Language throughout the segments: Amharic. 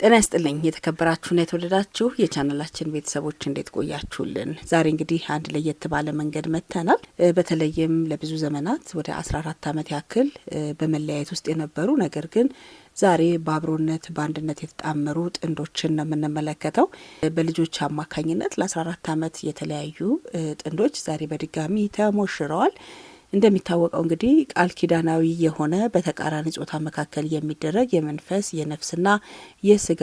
ጤና ይስጥልኝ የተከበራችሁና የተወደዳችሁ የቻናላችን ቤተሰቦች እንዴት ቆያችሁልን? ዛሬ እንግዲህ አንድ ለየት ባለ መንገድ መተናል። በተለይም ለብዙ ዘመናት ወደ 14 ዓመት ያክል በመለያየት ውስጥ የነበሩ ነገር ግን ዛሬ በአብሮነት በአንድነት የተጣመሩ ጥንዶችን ነው የምንመለከተው። በልጆች አማካኝነት ለ14 ዓመት የተለያዩ ጥንዶች ዛሬ በድጋሚ ተሞሽረዋል። እንደሚታወቀው እንግዲህ ቃል ኪዳናዊ የሆነ በተቃራኒ ጾታ መካከል የሚደረግ የመንፈስ የነፍስና የስጋ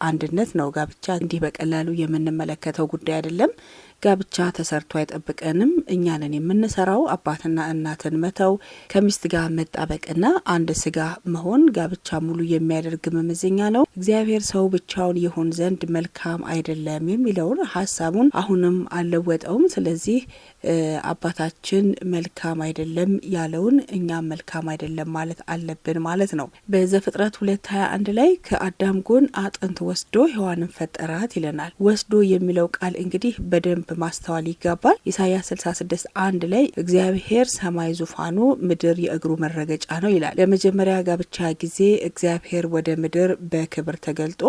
አንድነት ነው ጋብቻ። እንዲህ በቀላሉ የምንመለከተው ጉዳይ አይደለም። ጋብቻ ተሰርቶ አይጠብቀንም። እኛ ነን የምንሰራው። አባትና እናትን መተው፣ ከሚስት ጋር መጣበቅና አንድ ስጋ መሆን ጋብቻ ሙሉ የሚያደርግ መመዘኛ ነው። እግዚአብሔር ሰው ብቻውን ይሆን ዘንድ መልካም አይደለም የሚለውን ሀሳቡን አሁንም አልለወጠውም። ስለዚህ አባታችን መልካም አይደለም ያለውን እኛም መልካም አይደለም ማለት አለብን ማለት ነው። በዘፍጥረት 2:21 ላይ ከአዳም ጎን አጥንት ወስዶ ሔዋንን ፈጠራት ይለናል። ወስዶ የሚለው ቃል እንግዲህ በደንብ ማስተዋል ይገባል። ኢሳይያስ 66:1 ላይ እግዚአብሔር ሰማይ ዙፋኑ ምድር የእግሩ መረገጫ ነው ይላል። በመጀመሪያ ጋብቻ ጊዜ እግዚአብሔር ወደ ምድር በክብር ተገልጦ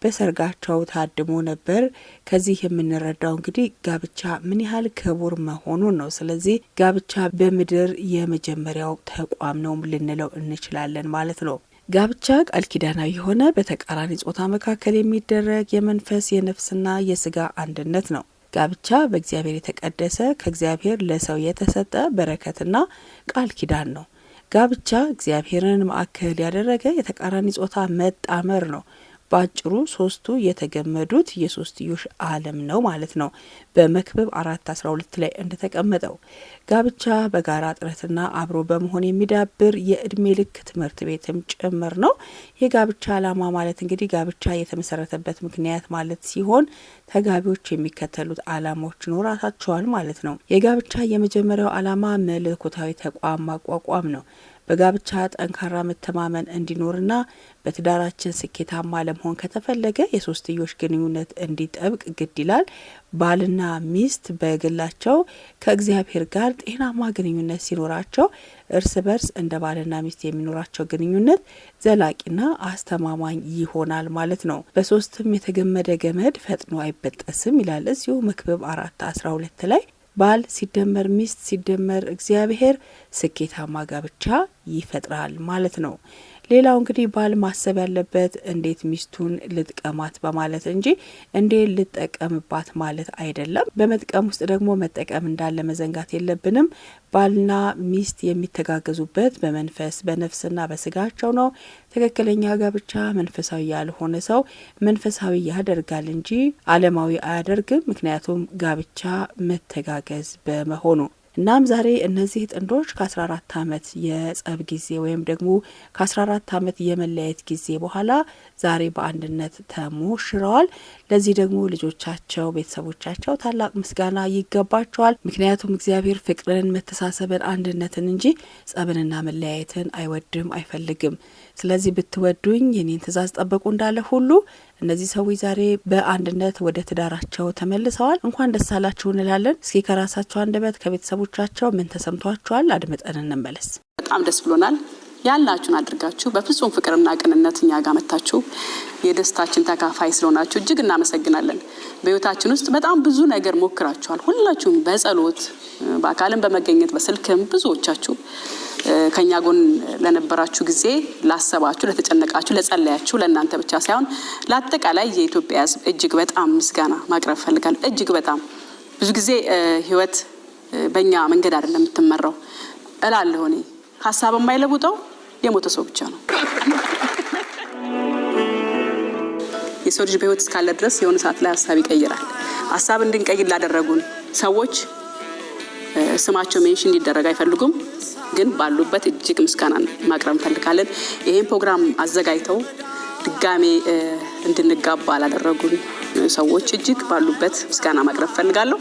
በሰርጋቸው ታድሞ ነበር። ከዚህ የምንረዳው እንግዲህ ጋብቻ ምን ያህል ክቡር መሆኑን ነው። ስለዚህ ጋብቻ በምድር የመጀመሪያው ተቋም ነው ልንለው እንችላለን ማለት ነው። ጋብቻ ቃል ኪዳናዊ የሆነ በተቃራኒ ጾታ መካከል የሚደረግ የመንፈስ የነፍስና የስጋ አንድነት ነው። ጋብቻ በእግዚአብሔር የተቀደሰ ከእግዚአብሔር ለሰው የተሰጠ በረከትና ቃል ኪዳን ነው። ጋብቻ እግዚአብሔርን ማዕከል ያደረገ የተቃራኒ ጾታ መጣመር ነው። በአጭሩ ሶስቱ የተገመዱት የሶስትዮሽ ዓለም ነው ማለት ነው። በመክብብ 4:12 ላይ እንደተቀመጠው ጋብቻ በጋራ ጥረትና አብሮ በመሆን የሚዳብር የእድሜ ልክ ትምህርት ቤትም ጭምር ነው። የጋብቻ ዓላማ ማለት እንግዲህ ጋብቻ የተመሰረተበት ምክንያት ማለት ሲሆን ተጋቢዎች የሚከተሉት ዓላማዎች ኖራታቸዋል ማለት ነው። የጋብቻ የመጀመሪያው ዓላማ መለኮታዊ ተቋም ማቋቋም ነው። በጋብቻ ጠንካራ መተማመን እንዲኖርና በትዳራችን ስኬታማ ለመሆን ከተፈለገ የሶስትዮሽ ግንኙነት እንዲጠብቅ ግድ ይላል። ባልና ሚስት በግላቸው ከእግዚአብሔር ጋር ጤናማ ግንኙነት ሲኖራቸው እርስ በርስ እንደ ባልና ሚስት የሚኖራቸው ግንኙነት ዘላቂና አስተማማኝ ይሆናል ማለት ነው። በሶስትም የተገመደ ገመድ ፈጥኖ አይበጠስም ይላል እዚሁ መክብብ 4:12 ላይ። ባል ሲደመር ሚስት ሲደመር እግዚአብሔር ስኬታማ ጋብቻ ይፈጥራል ማለት ነው። ሌላው እንግዲህ ባል ማሰብ ያለበት እንዴት ሚስቱን ልጥቀማት በማለት እንጂ እንዴት ልጠቀምባት ማለት አይደለም። በመጥቀም ውስጥ ደግሞ መጠቀም እንዳለ መዘንጋት የለብንም። ባልና ሚስት የሚተጋገዙበት በመንፈስ በነፍስና በስጋቸው ነው። ትክክለኛ ጋብቻ መንፈሳዊ ያልሆነ ሰው መንፈሳዊ ያደርጋል እንጂ ዓለማዊ አያደርግም። ምክንያቱም ጋብቻ መተጋገዝ በመሆኑ። እናም ዛሬ እነዚህ ጥንዶች ከ14 ዓመት የጸብ ጊዜ ወይም ደግሞ ከ14 ዓመት የመለያየት ጊዜ በኋላ ዛሬ በአንድነት ተሞሽረዋል። ለዚህ ደግሞ ልጆቻቸው፣ ቤተሰቦቻቸው ታላቅ ምስጋና ይገባቸዋል። ምክንያቱም እግዚአብሔር ፍቅርን፣ መተሳሰብን፣ አንድነትን እንጂ ጸብንና መለያየትን አይወድም፣ አይፈልግም። ስለዚህ ብትወዱኝ የኔን ትእዛዝ ጠብቁ እንዳለ ሁሉ እነዚህ ሰዎች ዛሬ በአንድነት ወደ ትዳራቸው ተመልሰዋል። እንኳን ደስ አላችሁ እንላለን። እስኪ ከራሳቸው አንደበት ከቤተሰቦቻቸው ምን ተሰምቷቸዋል አድምጠን እንመለስ። በጣም ደስ ብሎናል። ያላችሁን አድርጋችሁ በፍጹም ፍቅርና ቅንነት እኛ ጋር መጣችሁ የደስታችን ተካፋይ ስለሆናችሁ እጅግ እናመሰግናለን። በህይወታችን ውስጥ በጣም ብዙ ነገር ሞክራችኋል። ሁላችሁም በጸሎት በአካልም በመገኘት በስልክም ብዙዎቻችሁ ከኛ ጎን ለነበራችሁ ጊዜ ላሰባችሁ፣ ለተጨነቃችሁ፣ ለጸለያችሁ ለእናንተ ብቻ ሳይሆን ለአጠቃላይ የኢትዮጵያ ሕዝብ እጅግ በጣም ምስጋና ማቅረብ ፈልጋለሁ። እጅግ በጣም ብዙ ጊዜ ህይወት በእኛ መንገድ አይደለም የምትመራው እላለሁ እኔ። ሀሳብ የማይለውጠው የሞተ ሰው ብቻ ነው። የሰው ልጅ በህይወት እስካለ ድረስ የሆነ ሰዓት ላይ ሀሳብ ይቀይራል። ሀሳብ እንድንቀይር ላደረጉን ሰዎች ስማቸው ሜንሽን እንዲደረግ አይፈልጉም፣ ግን ባሉበት እጅግ ምስጋና ማቅረብ እንፈልጋለን። ይሄን ፕሮግራም አዘጋጅተው ድጋሜ እንድንጋባ ላደረጉን ሰዎች እጅግ ባሉበት ምስጋና ማቅረብ ፈልጋለሁ።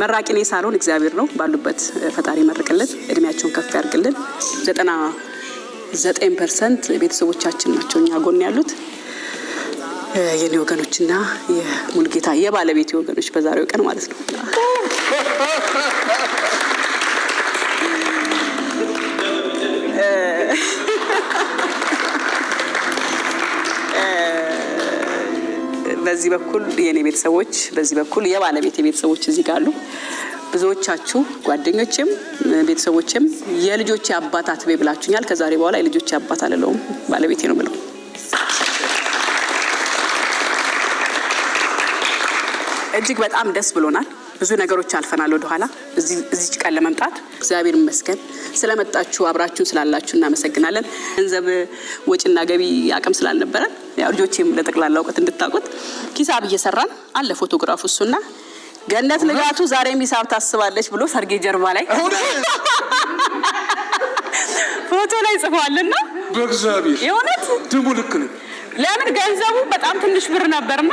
መራቂኔ ሳልሆን እግዚአብሔር ነው። ባሉበት ፈጣሪ መርቅልን፣ እድሜያቸውን ከፍ ያርግልን። 99% ቤተሰቦቻችን ናቸው እኛ ጎን ያሉት የኔ ወገኖችና የሙልጌታ የባለቤት ወገኖች በዛሬው ቀን ማለት ነው። በዚህ በኩል የኔ ቤተሰቦች በዚህ በኩል የባለቤቴ ቤተሰቦች እዚህ ጋር አሉ ብዙዎቻችሁ ጓደኞቼም ቤተሰቦቼም የልጆቼ አባት አትበይ ብላችሁኛል ከዛሬ በኋላ የልጆቼ አባት አልለውም ባለቤቴ ነው ብለው እጅግ በጣም ደስ ብሎናል ብዙ ነገሮች አልፈናል ወደ ኋላ እዚህ ቀን ለመምጣት እግዚአብሔር ይመስገን ስለመጣችሁ አብራችሁን ስላላችሁ እናመሰግናለን ገንዘብ ወጪና ገቢ አቅም ስላልነበረ ያው ልጆቼም ለጠቅላላ ወቀት እንድታውቁት ሂሳብ እየሰራን አለ ፎቶግራፍ እሱና ገነት ንጋቱ ዛሬም ሂሳብ ታስባለች ብሎ ሰርጌ ጀርባ ላይ ፎቶ ላይ ጽፏልና በእግዚአብሔር የሆነት ደሙ ልክ ነው ለምን ገንዘቡ በጣም ትንሽ ብር ነበርና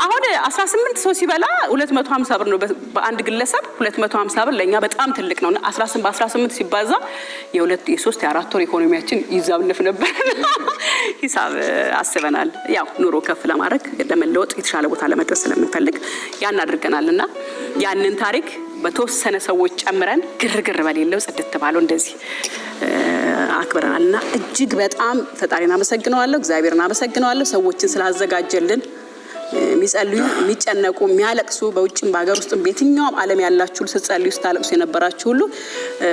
አሁን 18 ሰው ሲበላ 250 ብር ነው በአንድ ግለሰብ 250 ብር ለኛ በጣም ትልቅ ነውና 18 ሲባዛ የ2 የ3 የ4 ወር ኢኮኖሚያችን ይዛብልፍ ነበር ሂሳብ አስበናል ያው ኑሮ ከፍ ለማድረግ ለመለወጥ የተሻለ ቦታ ለመድረስ ስለምንፈልግ ያን አድርገናልና ያንን ታሪክ በተወሰነ ሰዎች ጨምረን ግርግር በሌለው ጽድት ባለው እንደዚህ አክብረናልና እጅግ በጣም ፈጣሪና አመሰግናለሁ እግዚአብሔርና አመሰግናለሁ ሰዎችን ስላዘጋጀልን ሚጸልዩ ሚጨነቁ ሚያለቅሱ በውጭም በአገር ውስጥም በየትኛውም ዓለም ያላችሁ ስትጸልዩ ስታለቅሱ የነበራችሁ ሁሉ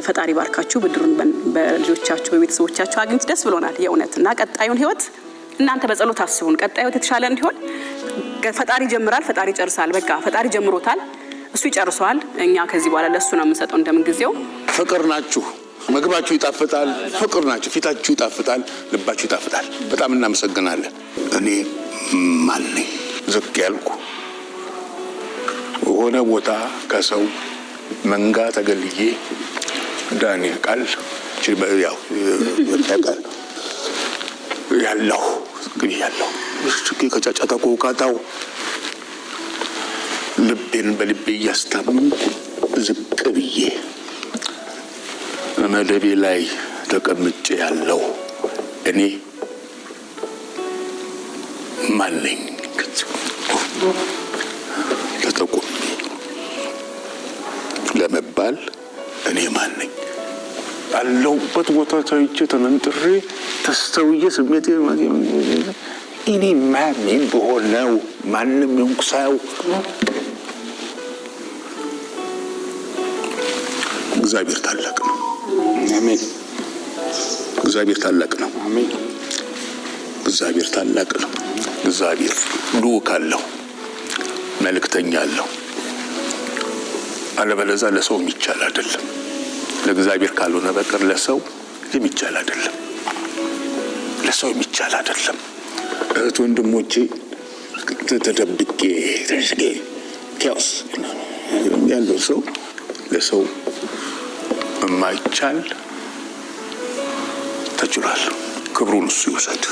ፈጣሪ ባርካችሁ ብድሩን በልጆቻችሁ በቤተሰቦቻችሁ አግኝት ደስ ብሎናል የእውነትና ቀጣዩን ህይወት እናንተ በጸሎት አስቡን ቀጣዩ የተሻለ እንዲሆን ፈጣሪ ጀምራል ፈጣሪ ጨርሳል በቃ ፈጣሪ ጀምሮታል እሱ ይጨርሰዋል እኛ ከዚህ በኋላ ለሱ ነው የምንሰጠው እንደምን ጊዜው ፍቅር ናችሁ ምግባችሁ ይጣፍጣል ፍቅር ናችሁ ፊታችሁ ይጣፍጣል ልባችሁ ይጣፍጣል በጣም እናመሰግናለን እኔ ማን ነኝ ዝቅ ያልኩ ሆነ ቦታ ከሰው መንጋ ተገልዬ ዳንኤል ቃል ያው ተቃል ያለው እንግዲህ ያለው እስኪ ከጫጫታ ቆቃታው ልቤን በልቤ እያስታመምኩ ዝቅ ብዬ መደቤ ላይ ተቀምጬ ያለው እኔ ማን ነኝ ለተቆም ለመባል እኔ ማን ነኝ አለውበት ቦታ ታይቼ ተመንጥሬ ተስተውዬ ስሜቴ እኔ ማን በሆነው ማንም ይንኩሳው እግዚአብሔር ታላቅ ነው አሜን እግዚአብሔር ታላቅ ነው አሜን እግዚአብሔር ታላቅ ነው እግዚአብሔር ልዑክ አለው መልእክተኛ አለው አለበለዚያ ለሰው የሚቻል አይደለም ለእግዚአብሔር ካልሆነ በቀር ለሰው የሚቻል አይደለም ለሰው የሚቻል አይደለም እህት ወንድሞቼ ተደብቄ ተሽጌ ኪያስ ያለው ሰው ለሰው የማይቻል ተችሏል ክብሩን እሱ ይወሰድ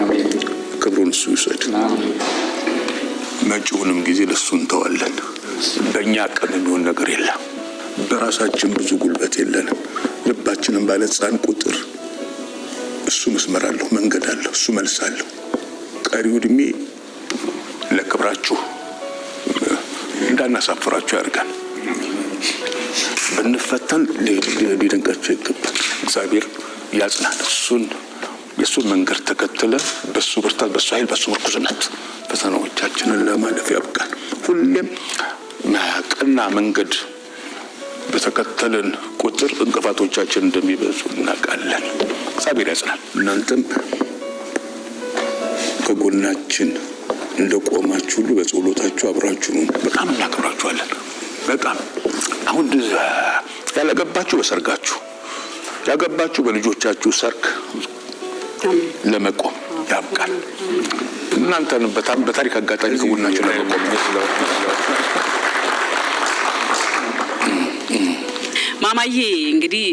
አሜን ክብሩን እሱ ይወሰድ መጪውንም ጊዜ ለሱ እንተዋለን በእኛ ቀን የሚሆን ነገር የለም በራሳችን ብዙ ጉልበት የለንም ልባችንን ባለጻን ቁጥር እሱ መስመር አለው መንገድ አለው እሱ መልስ አለው ቀሪው እድሜ ለክብራችሁ እንዳናሳፍራችሁ ያርጋል ብንፈተን ሊደንቃችሁ ይገባል እግዚአብሔር ያጽናን እሱን የሱን መንገድ ተከተለ በሱ ብርታት በሱ ኃይል በሱ ምርኩዝነት ፈተናዎቻችንን ለማለፍ ያብቃል ሁሌም ቀና መንገድ በተከተለን ቁጥር እንቅፋቶቻችን እንደሚበዙ እናውቃለን እግዚአብሔር ያጽናን እናንተም ከጎናችን እንደቆማችሁ ሁሉ በጸሎታችሁ አብራችሁ በጣም እናከብራችኋለን በጣም አሁን ያላገባችሁ በሰርጋችሁ ያገባችሁ በልጆቻችሁ ሰርግ ለመቆም ያብቃል እናንተን በታሪክ አጋጣሚ ከጎናችሁ ለመቆም ማማዬ እንግዲህ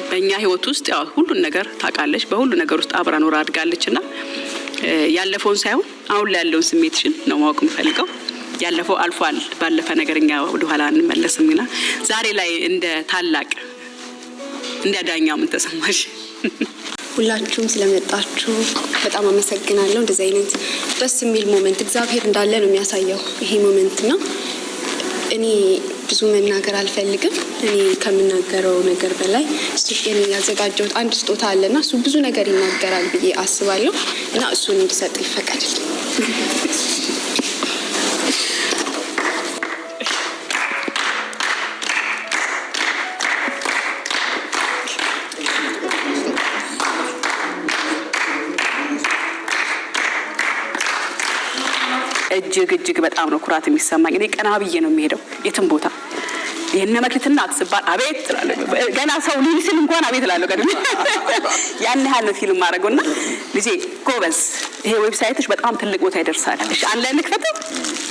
በእኛ ህይወት ውስጥ ያው ሁሉን ነገር ታውቃለች በሁሉ ነገር ውስጥ አብራ ኖራ አድጋለችና ያለፈውን ሳይሆን አሁን ላይ ያለውን ስሜትሽን ነው ማወቅ የምፈልገው ያለፈው አልፏል ባለፈ ነገርኛ ወደ ኋላ እንመለስምና ዛሬ ላይ እንደ ታላቅ እንደ ዳኛው ምን ተሰማሽ ሁላችሁም ስለመጣችሁ በጣም አመሰግናለሁ እንደዚህ አይነት ደስ የሚል ሞመንት እግዚአብሔር እንዳለ ነው የሚያሳየው ይሄ ሞመንትና እኔ ብዙ መናገር አልፈልግም እኔ ከምናገረው ነገር በላይ እኔ ያዘጋጀሁት አንድ ስጦታ አለና እሱ ብዙ ነገር ይናገራል ብዬ አስባለሁ እና እሱን እንድሰጥ ይፈቀድልኝ እጅግ በጣም ነው ኩራት የሚሰማኝ። እኔ ቀና ብዬ ነው የሚሄደው የትም ቦታ። የነ መክሊትና አትስባል አቤት ትላለህ። ገና ሰው ሊልስል እንኳን አቤት እላለሁ። ቀድሜ ያን ያህል ነው ፊልም ማድረግና ልጄ ጎበዝ፣ ይሄ ዌብሳይትሽ በጣም ትልቅ ቦታ ይደርሳል። እሺ አንላይን ልክፈተው።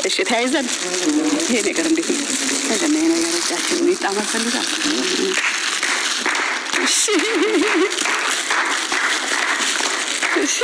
እሺ ተያይዘን ይሄ ነገር እንዴት ነው ከጀነ ነው ያረጃችን ይጣማል ፈልጋል። እሺ እሺ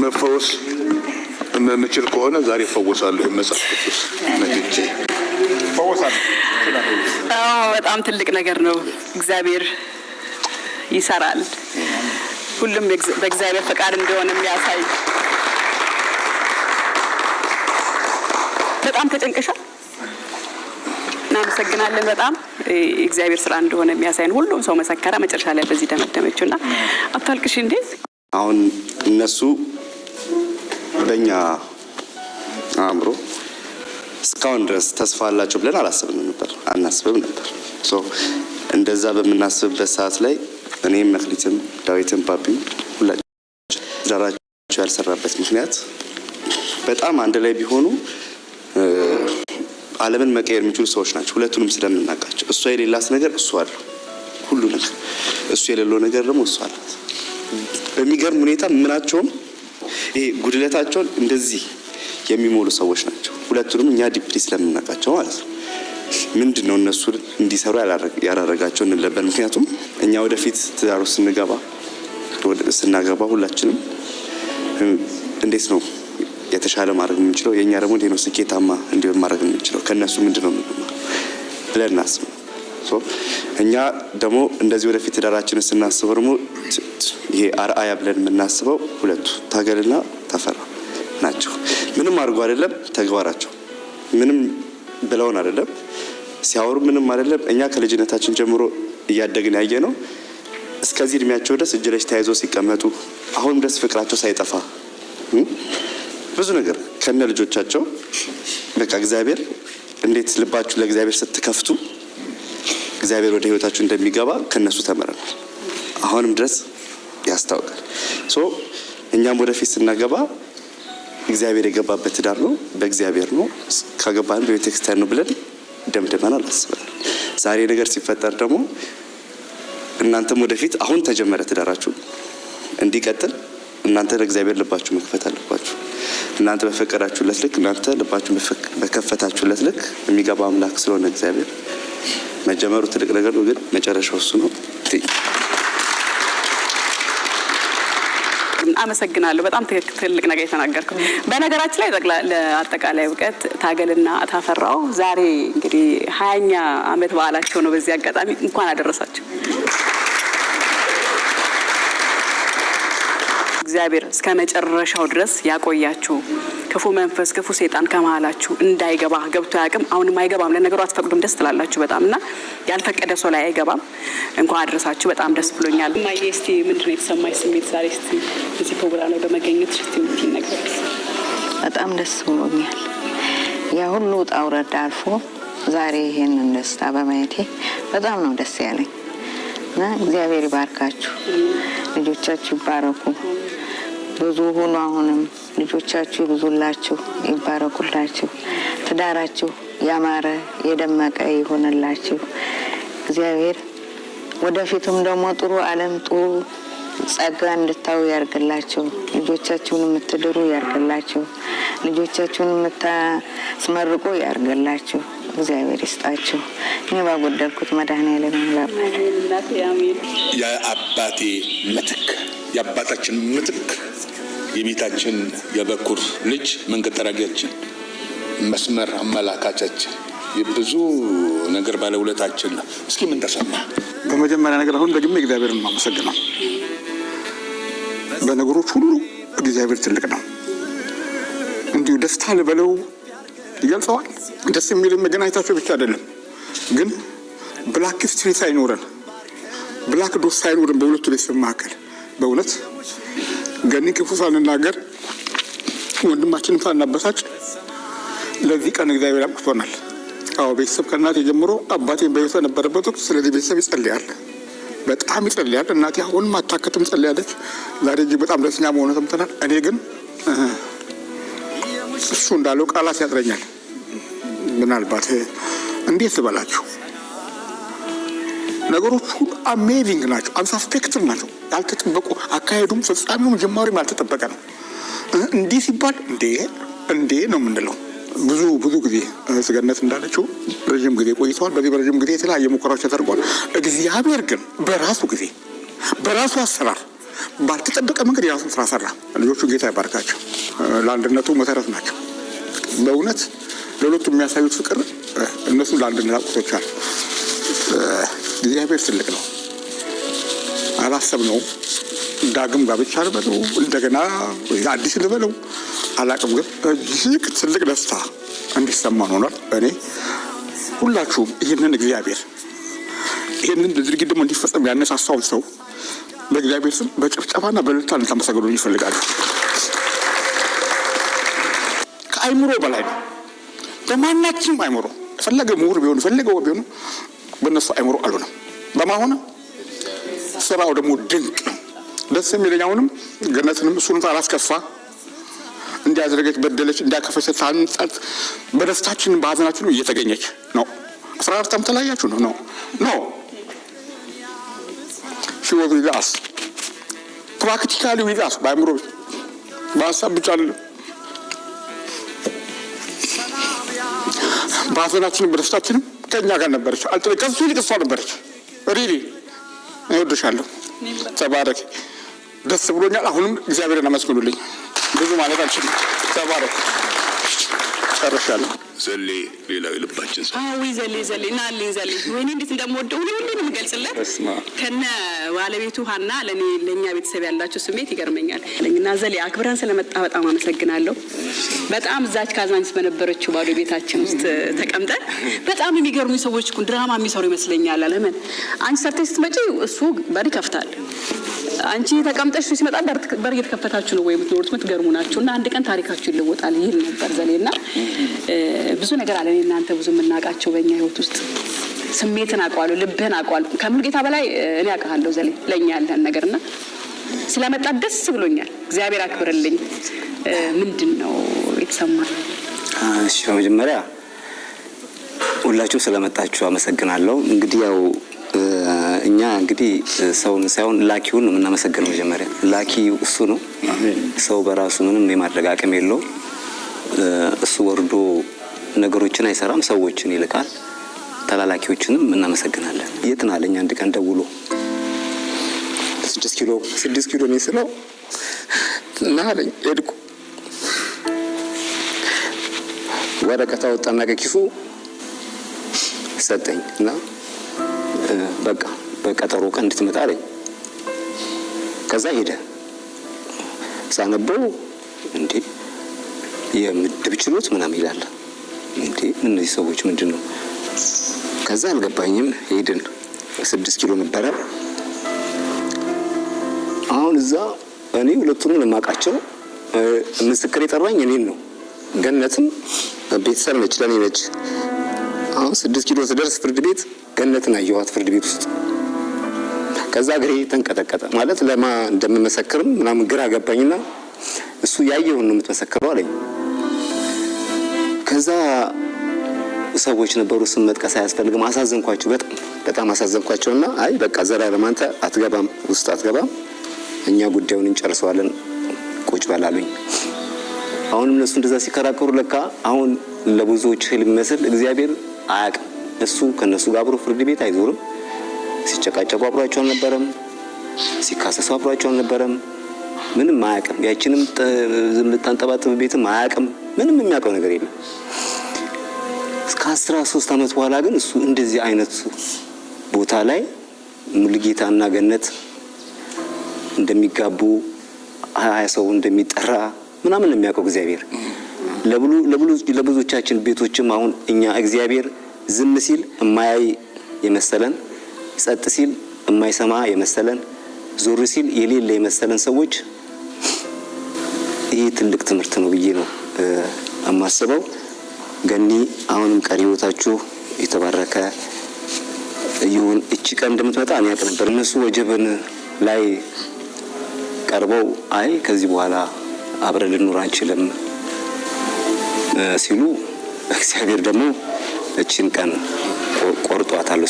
መፈወስ እንችል ከሆነ ዛሬ ፈወሳለሁ። መጽሐፍ ቅዱስ ነግቼ ፈወሳለሁ። በጣም ትልቅ ነገር ነው። እግዚአብሔር ይሰራል። ሁሉም በእግዚአብሔር ፈቃድ እንደሆነ የሚያሳይ። በጣም ተጨንቀሻል። እናመሰግናለን። በጣም እግዚአብሔር ስራ እንደሆነ የሚያሳይን ሁሉም ሰው መሰከረ። መጨረሻ ላይ በዚህ ደመደመችውና አታልቅሽ እንዴ። አሁን እነሱ በእኛ አእምሮ እስካሁን ድረስ ተስፋ አላቸው ብለን አናስብም ነበር። እንደዛ በምናስብበት ሰዓት ላይ እኔም መክሊትም ዳዊትም ፓፒም ሁላችን ዛራቸው ያልሰራበት ምክንያት በጣም አንድ ላይ ቢሆኑ ዓለምን መቀየር የሚችሉ ሰዎች ናቸው። ሁለቱንም ስለምናውቃቸው እሷ የሌላት ነገር እሱ አለ፣ ሁሉ ነገር እሱ የሌለው ነገር ደግሞ እሱ አለ። በሚገርም ሁኔታ ምናቸውም ይሄ ጉድለታቸውን እንደዚህ የሚሞሉ ሰዎች ናቸው። ሁለቱንም እኛ ዲፕሊ ስለምናውቃቸው ማለት ነው። ምንድነው እነሱ እንዲሰሩ ያላረጋቸው እንለበን። ምክንያቱም እኛ ወደፊት ትዳሩ ስናገባ ሁላችንም እንዴት ነው የተሻለ ማድረግ የምንችለው፣ የኛ ደግሞ እንዴት ነው ስኬታማ እንዲሆን ማድረግ የምንችለው፣ ከነሱ ምንድነው ብለን እናስብ። እኛ ደግሞ እንደዚህ ወደፊት ትዳራችንን ስናስበው ደግሞ ይሄ አርአያ ብለን የምናስበው ሁለቱ ታገልና ተፈራ ናቸው። ምንም አድርጎ አይደለም ተግባራቸው፣ ምንም ብለውን አይደለም ሲያወሩ፣ ምንም አይደለም። እኛ ከልጅነታችን ጀምሮ እያደግን ያየ ነው። እስከዚህ እድሜያቸው ድረስ እጅ ለእጅ ተያይዘው ሲቀመጡ አሁን ድረስ ፍቅራቸው ሳይጠፋ ብዙ ነገር ከነ ልጆቻቸው በቃ እግዚአብሔር እንዴት ልባችሁ ለእግዚአብሔር ስትከፍቱ እግዚአብሔር ወደ ህይወታችሁ እንደሚገባ ከነሱ ተመረናል። አሁንም ድረስ ያስታውቃል። እኛም ወደፊት ስናገባ እግዚአብሔር የገባበት ትዳር ነው፣ በእግዚአብሔር ነው፣ ካገባን በቤተክርስቲያን ነው ብለን ደምድመናል፣ አስበናል። ዛሬ ነገር ሲፈጠር ደግሞ እናንተም ወደፊት አሁን ተጀመረ ትዳራችሁ እንዲቀጥል እናንተ ለእግዚአብሔር ልባችሁ መክፈት አለባችሁ። እናንተ በፈቀዳችሁለት ልክ፣ እናንተ ልባችሁ በከፈታችሁለት ልክ የሚገባ አምላክ ስለሆነ እግዚአብሔር መጀመሩ ትልቅ ነገር ነው፣ ግን መጨረሻው እሱ ነው። አመሰግናለሁ። በጣም ትልቅ ነገር የተናገርከው። በነገራችን ላይ ለአጠቃላይ እውቀት ታገልና ታፈራው ዛሬ እንግዲህ 20ኛ ዓመት በዓላቸው ነው። በዚህ አጋጣሚ እንኳን አደረሳችሁ። እግዚአብሔር እስከ መጨረሻው ድረስ ያቆያችሁ። ክፉ መንፈስ ክፉ ሰይጣን ከመሃላችሁ እንዳይገባ ገብቶ ያቅም አሁንም አይገባም። ለነገሩ አትፈቅዱም፣ ደስ ትላላችሁ በጣም እና ያልፈቀደ ሰው ላይ አይገባም። እንኳን አድረሳችሁ። በጣም ደስ ብሎኛል። ማየ እስቲ ምንድነው የተሰማኝ ስሜት ዛሬ እስቲ እዚህ ፕሮግራም ላይ በመገኘት እስቲ ምን ነገር? በጣም ደስ ብሎኛል። ያ ሁሉ ውጣ ውረድ አልፎ ዛሬ ይሄንን ደስታ በማየቴ በጣም ነው ደስ ያለኝ እና እግዚአብሔር ይባርካችሁ፣ ልጆቻችሁ ይባረኩ፣ ብዙ ሁኑ። አሁንም ልጆቻችሁ ይብዙላችሁ፣ ይባረኩላችሁ፣ ትዳራችሁ ያማረ የደመቀ ይሆንላችሁ። እግዚአብሔር ወደፊቱም ደግሞ ጥሩ ዓለም ጥሩ ጸጋ እንድታዩ ያርግላችሁ። ልጆቻችሁን የምትድሩ ያርግላችሁ፣ ልጆቻችሁን የምታስመርቁ ያርግላችሁ። እግዚአብሔር ይስጣችሁ። እኔ ባጎደልኩት መድኃኔዓለም ይምላል። የአባቴ ምትክ የአባታችን ምትክ የቤታችን የበኩር ልጅ መንገድ ጠራጊያችን መስመር አመላካቻችን የብዙ ነገር ባለውለታችን ነው። እስኪ ምን ተሰማ? በመጀመሪያ ነገር አሁን ደግሜ እግዚአብሔርን ማመሰግነው። በነገሮች ሁሉ እግዚአብሔር ትልቅ ነው። እንዲሁ ደስታ ልበለው ይገልጸዋል። ደስ የሚል መገናኘታቸው ብቻ አይደለም ግን ብላክ ስትሪ ሳይኖረን ብላክ ዶት ሳይኖረን በሁለቱ ቤተሰብ መካከል በእውነት ገኒ ክፉ ሳንናገር ወንድማችንን ሳናበሳጭ ለዚህ ቀን እግዚአብሔር አብቅቶናል። አዎ ቤተሰብ ከእናቴ ጀምሮ አባቴን በሕይወት ነበረበት ወቅት ስለዚህ ቤተሰብ ይጸልያል፣ በጣም ይጸልያል። እናቴ አሁንም አታከትም ጸልያለች። ዛሬ እጅግ በጣም ደስተኛ መሆኑ ሰምተናል። እኔ ግን እሱ እንዳለው ቃላት ያጥረኛል። ምናልባት እንዴት ልበላችሁ ነገሮች ሁሉ አሜዚንግ ናቸው፣ አንሳስፔክትድ ናቸው፣ ያልተጠበቁ አካሄዱም ፍጻሜውም ጅማሬም ያልተጠበቀ ነው። እንዲህ ሲባል እንዴ ነው የምንለው። ብዙ ጊዜ ስገነት እንዳለችው ረዥም ጊዜ ቆይተዋል። በዚህ በረዥም ጊዜ የተለያየ ሙከራዎች ተደርጓል። እግዚአብሔር ግን በራሱ ጊዜ በራሱ አሰራር ባልተጠበቀ መንገድ የራሱን ስራ ሰራ። ልጆቹ ጌታ ይባርካቸው፣ ለአንድነቱ መሰረት ናቸው። በእውነት ለሁለቱ የሚያሳዩት ፍቅር እነሱ ለአንድነት አቁቶቻል። እግዚአብሔር ትልቅ ነው። አላሰብነውም። ዳግም ጋብቻ ልበለው እንደገና አዲስ ልበለው አላቅም፣ ግን እጅግ ትልቅ ደስታ እንዲሰማን ሆኗል። እኔ ሁላችሁም ይህንን እግዚአብሔር ይህንን ድርጊት ደግሞ እንዲፈጸም ያነሳሳውን ሰው በእግዚአብሔር ስም በጭብጨባና በእልልታ እንድታመሰግኑልኝ ይፈልጋሉ። ከአይምሮ በላይ ነው። በማናችንም አይምሮ ፈለገ ምሁር ቢሆኑ ፈለገው ቢሆኑ በእነሱ አይምሮ አልሆነም። በማሆነ ስራው ደግሞ ድንቅ ነው። ደስ የሚለኝ አሁንም ገነትንም እሱንም አላስከፋ እንዲያደረገች በደለች እንዲያከፈች ሳንጸጥ በደስታችን በሀዘናችን እየተገኘች ነው። 14 ዓመት ተለያያችሁ ነው ሲወዝ ዊዛስ ፕራክቲካሊ ዊዛስ በአይምሮ በሀሳብ ብቻ አይደለም። በሀዘናችንም በደስታችንም ከእኛ ጋር ነበረች። ከሱ ይልቅ እሷ ነበረች። ሪሊ እወድሻለሁ። ተባረክ። ደስ ብሎኛል። አሁንም እግዚአብሔርን አመስግኑልኝ። ብዙ ማለት አልችልም። ተባረክ። ጨርሻለሁ። ዘሌ ሌላው የልባችን ሰው ዘሌ ናልኝ ዘሌ ወይኔ እንዴት እንደምወደው ሁሉንም የምገልጽለት ከነ ባለቤቱ ሀና ለእኛ ቤተሰብ ያላቸው ስሜት ይገርመኛል። እና ዘሌ አክብረን ስለመጣ በጣም አመሰግናለሁ። በጣም እዛች ካዛንቺስ በነበረችው ባዶ ቤታችን ውስጥ ተቀምጠን በጣም የሚገርሙ ሰዎች ድራማ የሚሰሩ ይመስለኛል። ለምን አንቺ ሰርተሽ ስትመጪ እሱ በር ይከፍታል፣ አንቺ ተቀምጠሽ ሲመጣ በር እየተከፈታችሁ ነው ወይ የምትኖሩት? የምትገርሙ ናቸው እና አንድ ቀን ታሪካችሁ ይለወጣል ይል ነበር ዘሌና ብዙ ነገር አለ። እናንተ ብዙ የምናውቃቸው በእኛ ህይወት ውስጥ ስሜትን አውቀዋለሁ፣ ልብህን አውቀዋለሁ። ከሙሉጌታ በላይ እኔ አውቃለሁ ዘሌ ለእኛ ያለህን ነገርና ስለመጣ ደስ ብሎኛል። እግዚአብሔር አክብርልኝ። ምንድን ነው የተሰማኝ? እሺ በመጀመሪያ ሁላችሁም ስለመጣችሁ አመሰግናለሁ። እንግዲህ ያው እኛ እንግዲህ ሰውን ሳይሆን ላኪውን ነው የምናመሰግነው። መጀመሪያ ላኪው እሱ ነው። ሰው በራሱ ምንም የማድረግ አቅም የለው። እሱ ወርዶ ነገሮችን አይሰራም፣ ሰዎችን ይልካል። ተላላኪዎችንም እናመሰግናለን። የት ነህ አለኝ አንድ ቀን ደውሎ 6 ኪሎ ነው ስለው እና አለኝ ሄድኩ። ወረቀት አወጣና ከኪሱ ሰጠኝ እና በቃ በቀጠሮ ቀን እንድትመጣ አለኝ። ከዛ ሄደ። ሳነበው እንዴ የምድብ ችሎት ምናምን ይላል። እንዴ እነዚህ ሰዎች ምንድን ነው? ከዛ አልገባኝም። ሄድን። 6 ኪሎ ነበረ። አሁን እዛ እኔ ሁለቱንም ለማውቃቸው ምስክር የጠራኝ እኔን ነው። ገነትም ቤተሰብ ነች፣ ለኔ ነች። አሁን 6 ኪሎ ስደርስ ፍርድ ቤት ገነትን አየኋት ፍርድ ቤት ውስጥ። ከዛ እግሬ ተንቀጠቀጠ። ማለት ለማ እንደምመሰክርም ምናምን ግራ ገባኝና እሱ ያየውን ነው የምትመሰክረው አለኝ። ከዛ ሰዎች ነበሩ፣ ስም መጥቀስ አያስፈልግም። አሳዘንኳቸው፣ በጣም አሳዘንኳቸውና አይ በቃ ዘላለም አንተ አትገባም፣ ውስጥ አትገባም፣ እኛ ጉዳዩን እንጨርሰዋለን፣ ቁጭ በላሉኝ። አሁንም እነሱ እንደዛ ሲከራከሩ ለካ አሁን ለብዙዎች ህልም መስል እግዚአብሔር አያውቅም። እሱ ከነሱ ጋር አብሮ ፍርድ ቤት አይዞርም። ሲጨቃጨቁ አብሯቸው አልነበረም፣ ሲካሰሱ አብሯቸው አልነበረም። ምንም አያውቅም። ያችንም ዝም ልታንጠባጥብ ቤትም አያውቅም። ምንም የሚያውቀው ነገር የለም። ከ13 ዓመት በኋላ ግን እሱ እንደዚህ አይነት ቦታ ላይ ሙሉጌታና ገነት እንደሚጋቡ 20 ሰው እንደሚጠራ ምናምን ነው የሚያውቀው እግዚአብሔር። ለብዙዎቻችን ቤቶችም አሁን እኛ እግዚአብሔር ዝም ሲል የማያይ የመሰለን፣ ጸጥ ሲል የማይሰማ የመሰለን፣ ዞር ሲል የሌለ የመሰለን ሰዎች ይሄ ትልቅ ትምህርት ነው ብዬ ነው አማስበው። ገኒ አሁንም ቀሪ ህይወታችሁ የተባረከ ይሁን። እቺ ቀን እንደምትመጣ እኔ አውቅ ነበር። እነሱ ወጀብን ላይ ቀርበው አይ ከዚህ በኋላ አብረን ልንኖር አንችልም ሲሉ እግዚአብሔር ደግሞ እቺን ቀን ቆርጧታል።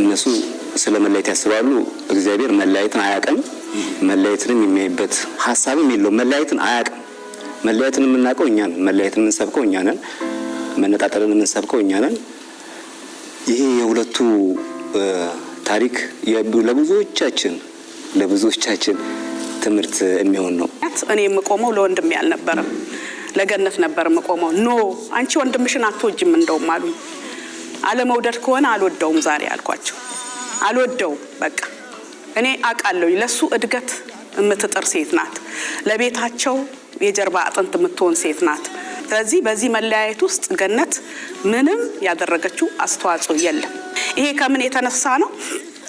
እነሱ ስለ መለያየት ያስባሉ። እግዚአብሔር መለያየትን አያውቅም። መለያየትንም የሚያይበት ሐሳብም የለውም። መለያየትን አያውቅም። መለያየትን የምናውቀው እኛ ነን። መለያየትን የምንሰብከው እኛ ነን። መነጣጠልን የምንሰብከው እኛ ነን። ይሄ የሁለቱ ታሪክ ለብዙዎቻችን ትምህርት የሚሆን ነው። እኔ የምቆመው ለወንድሜ አልነበረም፣ ለገነት ነበር የምቆመው። ኖ አንቺ ወንድምሽን አትወጂም እንደውም አሉኝ። አለመውደድ ከሆነ አልወደውም ዛሬ አልኳቸው። አልወደውም በቃ እኔ አውቃለሁ። ለሱ እድገት የምትጥር ሴት ናት። ለቤታቸው የጀርባ አጥንት የምትሆን ሴት ናት። ስለዚህ በዚህ መለያየት ውስጥ ገነት ምንም ያደረገችው አስተዋጽኦ የለም። ይሄ ከምን የተነሳ ነው?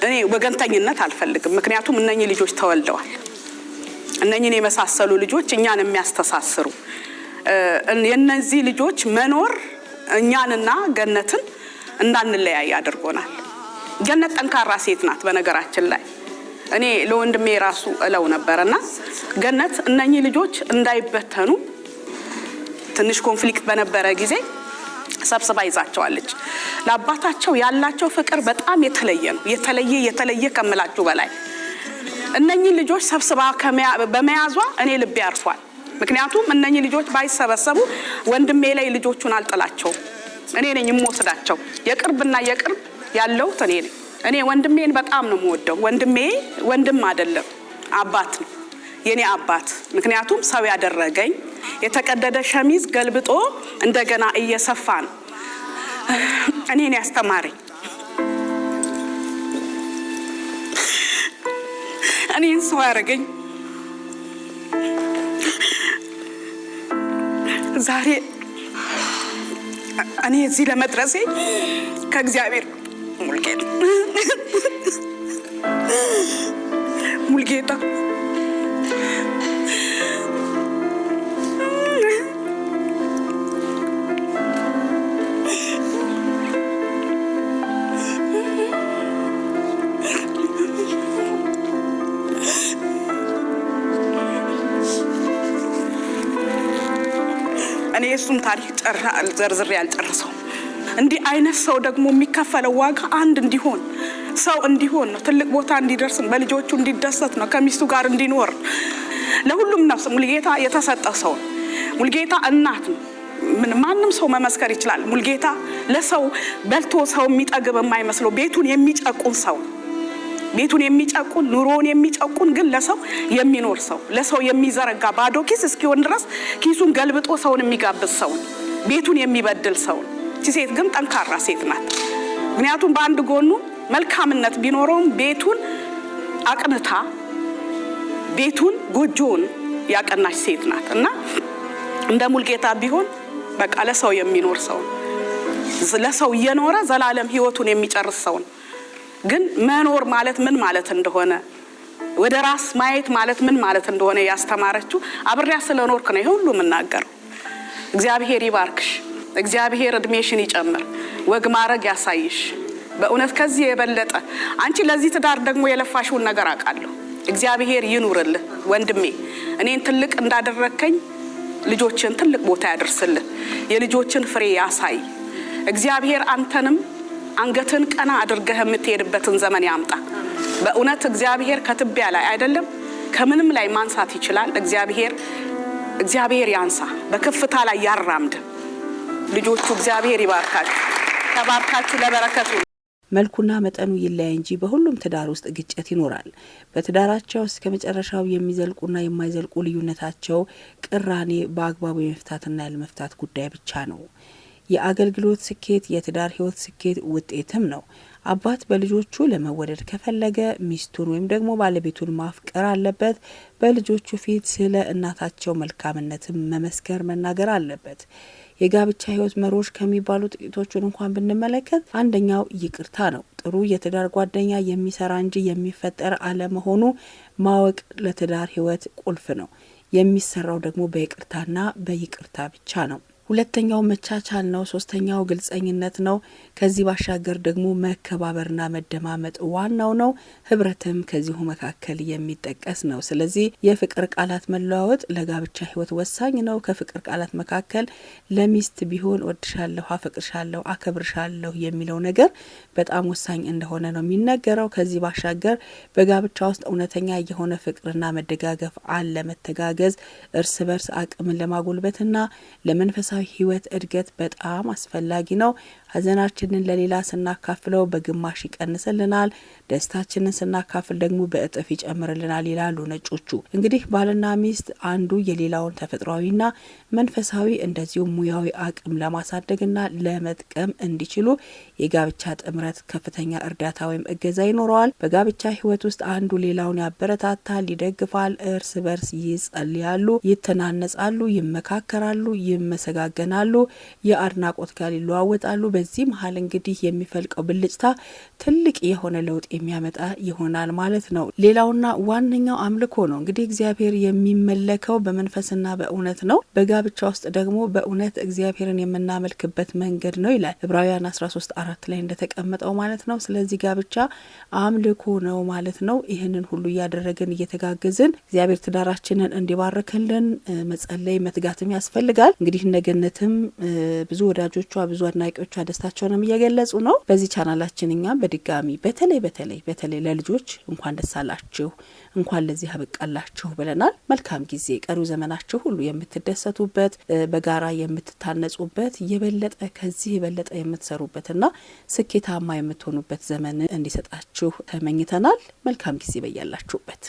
እኔ ወገንተኝነት አልፈልግም። ምክንያቱም እነኚህ ልጆች ተወልደዋል። እነኚህን የመሳሰሉ ልጆች እኛን የሚያስተሳስሩ የነዚህ ልጆች መኖር እኛንና ገነትን እንዳንለያይ አድርጎናል። ገነት ጠንካራ ሴት ናት። በነገራችን ላይ እኔ ለወንድሜ ራሱ እለው ነበርና ገነት እነኚህ ልጆች እንዳይበተኑ ትንሽ ኮንፍሊክት በነበረ ጊዜ ሰብስባ ይዛቸዋለች። ለአባታቸው ያላቸው ፍቅር በጣም የተለየ ነው። የተለየ ከመላችሁ በላይ እነኚህ ልጆች ሰብስባ በመያዟ እኔ ልቤ ያርፏል። ምክንያቱም እነኚህ ልጆች ባይሰበሰቡ ወንድሜ ላይ ልጆቹን አልጥላቸውም። እኔ ነኝ የምወስዳቸው። የቅርብና የቅርብ ያለው እኔ ነኝ። እኔ ወንድሜን በጣም ነው የምወደው። ወንድሜ ወንድም አይደለም አባት ነው፣ የኔ አባት። ምክንያቱም ሰው ያደረገኝ የተቀደደ ሸሚዝ ገልብጦ እንደገና እየሰፋ ነው እኔን ያስተማረኝ። እኔን ሰው ያደረገኝ ዛሬ እኔ እዚህ ለመድረሴ ከእግዚአብሔር ሙልጌታ እኔ እሱም ታሪክ ዘርዝሬ ያልጨርሰው። እንዲህ አይነት ሰው ደግሞ የሚከፈለው ዋጋ አንድ እንዲሆን ሰው እንዲሆን ነው። ትልቅ ቦታ እንዲደርስ፣ በልጆቹ እንዲደሰት ነው፣ ከሚስቱ ጋር እንዲኖር ለሁሉም ነፍስ ሙልጌታ የተሰጠ ሰው። ሙልጌታ እናት ነው። ማንም ሰው መመስከር ይችላል። ሙልጌታ ለሰው በልቶ ሰው የሚጠግብ የማይመስለው ቤቱን የሚጨቁን ሰው፣ ቤቱን የሚጨቁን ኑሮውን የሚጨቁን ግን ለሰው የሚኖር ሰው፣ ለሰው የሚዘረጋ ባዶ ኪስ እስኪሆን ድረስ ኪሱን ገልብጦ ሰውን የሚጋብዝ ሰው፣ ቤቱን የሚበድል ሰው። ሴት ግን ጠንካራ ሴት ናት። ምክንያቱም በአንድ ጎኑ መልካምነት ቢኖረውም ቤቱን አቅንታ ቤቱን ጎጆውን ያቀናች ሴት ናት እና እንደ ሙልጌታ ቢሆን በቃ ለሰው የሚኖር ሰው፣ ለሰው እየኖረ ዘላለም ህይወቱን የሚጨርስ ሰው። ግን መኖር ማለት ምን ማለት እንደሆነ፣ ወደ ራስ ማየት ማለት ምን ማለት እንደሆነ ያስተማረችው አብሬያ ስለኖርኩ ነው ሁሉ የምናገረው። እግዚአብሔር ይባርክሽ። እግዚአብሔር እድሜሽን ይጨምር። ወግ ማረግ ያሳይሽ። በእውነት ከዚህ የበለጠ አንቺ ለዚህ ትዳር ደግሞ የለፋሽውን ነገር አውቃለሁ። እግዚአብሔር ይኑርልህ ወንድሜ። እኔን ትልቅ እንዳደረከኝ ልጆችን ትልቅ ቦታ ያደርስልህ። የልጆችን ፍሬ ያሳይ። እግዚአብሔር አንተንም አንገትን ቀና አድርገህ የምትሄድበትን ዘመን ያምጣ። በእውነት እግዚአብሔር ከትቢያ ላይ አይደለም ከምንም ላይ ማንሳት ይችላል። እግዚአብሔር ያንሳ፣ በከፍታ ላይ ያራምድ። ልጆቹ እግዚአብሔር ይባርካችሁ። ተባርካችሁ ለበረከቱ። መልኩና መጠኑ ይለያይ እንጂ በሁሉም ትዳር ውስጥ ግጭት ይኖራል። በትዳራቸው እስከ መጨረሻው የሚዘልቁና የማይዘልቁ ልዩነታቸው ቅራኔ በአግባቡ የመፍታትና ያለመፍታት ጉዳይ ብቻ ነው። የአገልግሎት ስኬት የትዳር ህይወት ስኬት ውጤትም ነው። አባት በልጆቹ ለመወደድ ከፈለገ ሚስቱን ወይም ደግሞ ባለቤቱን ማፍቀር አለበት። በልጆቹ ፊት ስለ እናታቸው መልካምነትም መመስከር መናገር አለበት። የጋብቻ ህይወት መሮች ከሚባሉ ጥቂቶቹን እንኳን ብንመለከት አንደኛው ይቅርታ ነው። ጥሩ የትዳር ጓደኛ የሚሰራ እንጂ የሚፈጠር አለመሆኑ ማወቅ ለትዳር ህይወት ቁልፍ ነው። የሚሰራው ደግሞ በይቅርታና በይቅርታ ብቻ ነው። ሁለተኛው መቻቻል ነው። ሶስተኛው ግልጸኝነት ነው። ከዚህ ባሻገር ደግሞ መከባበርና መደማመጥ ዋናው ነው። ህብረትም ከዚሁ መካከል የሚጠቀስ ነው። ስለዚህ የፍቅር ቃላት መለዋወጥ ለጋብቻ ህይወት ወሳኝ ነው። ከፍቅር ቃላት መካከል ለሚስት ቢሆን ወድሻለሁ፣ አፈቅርሻለሁ፣ አከብርሻለሁ የሚለው ነገር በጣም ወሳኝ እንደሆነ ነው የሚነገረው። ከዚህ ባሻገር በጋብቻ ውስጥ እውነተኛ የሆነ ፍቅርና መደጋገፍ አለ። መተጋገዝ እርስ በርስ አቅምን ለማጎልበትና ለመንፈሳ ህይወት እድገት በጣም አስፈላጊ ነው። ሀዘናችንን ለሌላ ስናካፍለው በግማሽ ይቀንስልናል፣ ደስታችንን ስናካፍል ደግሞ በእጥፍ ይጨምርልናል ይላሉ ነጮቹ። እንግዲህ ባልና ሚስት አንዱ የሌላውን ተፈጥሯዊና መንፈሳዊ እንደዚሁም ሙያዊ አቅም ለማሳደግና ለመጥቀም እንዲችሉ የጋብቻ ጥምረት ከፍተኛ እርዳታ ወይም እገዛ ይኖረዋል። በጋብቻ ህይወት ውስጥ አንዱ ሌላውን ያበረታታል፣ ይደግፋል፣ እርስ በርስ ይጸልያሉ፣ ይተናነጻሉ፣ ይመካከራሉ፣ ይመሰጋገናሉ፣ የአድናቆት ቃል ይለዋወጣሉ። በዚህ መሀል እንግዲህ የሚፈልቀው ብልጭታ ትልቅ የሆነ ለውጥ የሚያመጣ ይሆናል ማለት ነው። ሌላውና ዋነኛው አምልኮ ነው። እንግዲህ እግዚአብሔር የሚመለከው በመንፈስና በእውነት ነው። በጋብቻ ውስጥ ደግሞ በእውነት እግዚአብሔርን የምናመልክበት መንገድ ነው ይላል ዕብራውያን 13:4 ላይ እንደተቀመጠው ማለት ነው። ስለዚህ ጋብቻ አምልኮ ነው ማለት ነው። ይህንን ሁሉ እያደረግን እየተጋገዝን እግዚአብሔር ትዳራችንን እንዲባርክልን መጸለይ መትጋትም ያስፈልጋል። እንግዲህ ነገነትም ብዙ ወዳጆቿ ብዙ አድናቂዎቿ ደስታቸውንም እየገለጹ ነው። በዚህ ቻናላችን እኛ በድጋሚ በተለይ ለልጆች እንኳን ደስ አላችሁ፣ እንኳን ለዚህ አበቃላችሁ ብለናል። መልካም ጊዜ፣ ቀሩ ዘመናችሁ ሁሉ የምትደሰቱበት፣ በጋራ የምትታነጹበት፣ ከዚህ የበለጠ የምትሰሩበትና ስኬታማ የምትሆኑበት ዘመን እንዲሰጣችሁ ተመኝተናል። መልካም ጊዜ በያላችሁበት።